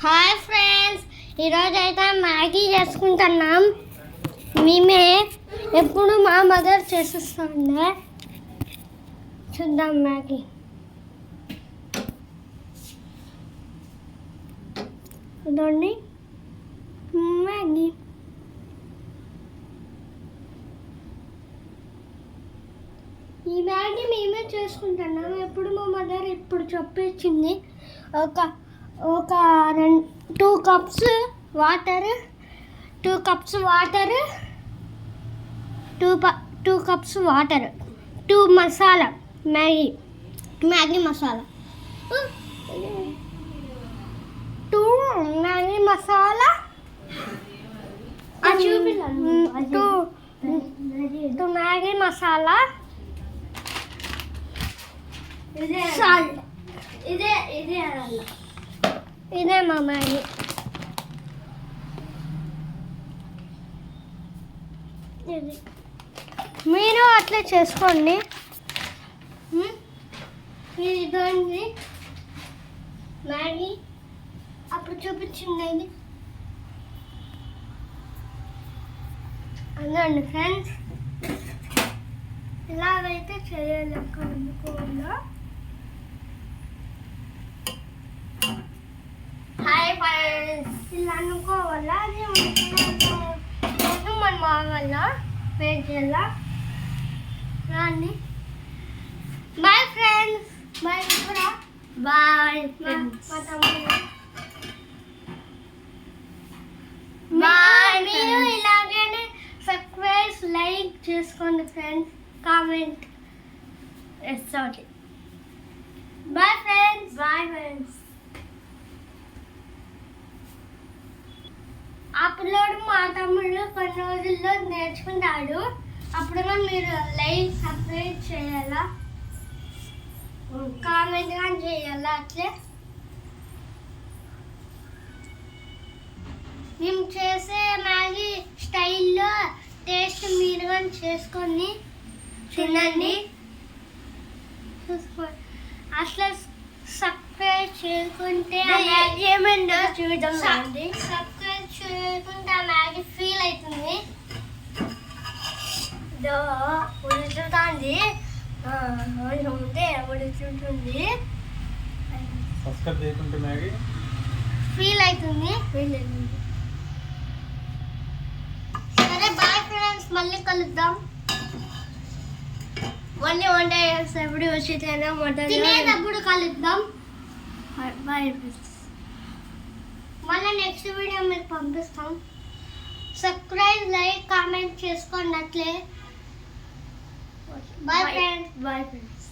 Hi friends, ఈరోజు అయితే Maggi చేసుకుంటున్నాం. మేమే ఎప్పుడు మా మదర్ చేసిస్తుండే. చూద్దాం మ్యాగీ. ఇదండి మ్యాగీ. ఈ మ్యాగీ మేమే చేసుకుంటున్నాం. ఎప్పుడు మా మదర్ ఇప్పుడు చెప్పించింది. ఒక 2 cups water, 2 cups water, 2 cups water, 2 masala, Maggi masala, 2 Maggi masala, 2 Maggi masala, salt. ఇదే మా మ్యాగీ. మీరు అట్లా చేసుకోండి. ఇదండి మ్యాగీ అప్పుడు చూపించింది. ఇది అదండి ఫ్రెండ్స్, ఇలాగైతే చేయాలి. అనుకోవాలా? హాయ్ ఫ్రెండ్స్, ఇలా అనుకోవాలా? అది మనం ఆగాల, వెయిట్ చేయాల. రాండి. Bye friends. బాయ్ కూడా. Bye friends. మా తమ్ముడు బాయ్. మీరు ఇలాగనే సబ్స్క్రైబ్, లైక్ చేసుకోండి friends. Comment sorry. Bye friends. Bye friends. Upload మా తమ్ముడు కొన్ని రోజుల్లో నేర్చుకుంటాడు. అప్పుడు మీరు లైక్, సబ్స్క్రైబ్ చేయాలా, కామెంట్ కానీ చేయాలా. అట్లే మేము చేసే మ్యాగీ స్టైల్లో టేస్ట్ మీరు కానీ చేసుకొని తినండి. అట్లా సబ్స్క్రైబ్ చేసుకుంటే ఏమైందో చూద్దాం. సబ్స్క్రైబ్ చేసుకుంటే ఆ మ్యాగీ ఫీల్ అవుతుంది. ఉడుతుంది, ఉంటే ఉడుతుంటుంది. సబ్స్క్రైబ్ చేసుకుంటే మ్యాగీ ఫీల్ అవుతుంది. సరే బాయ్ ఫ్రెండ్స్, మళ్ళీ కలుద్దాం. వండేటప్పుడు వచ్చి తినేటప్పుడు కలుద్దాం. Bye friends. మళ్ళీ నెక్స్ట్ వీడియో మీకు పంపిస్తాం. సబ్స్క్రైబ్, లైక్, కామెంట్ చేసుకోండి. అట్లే బాయ్ ఫ్రెండ్స్. Bye friends.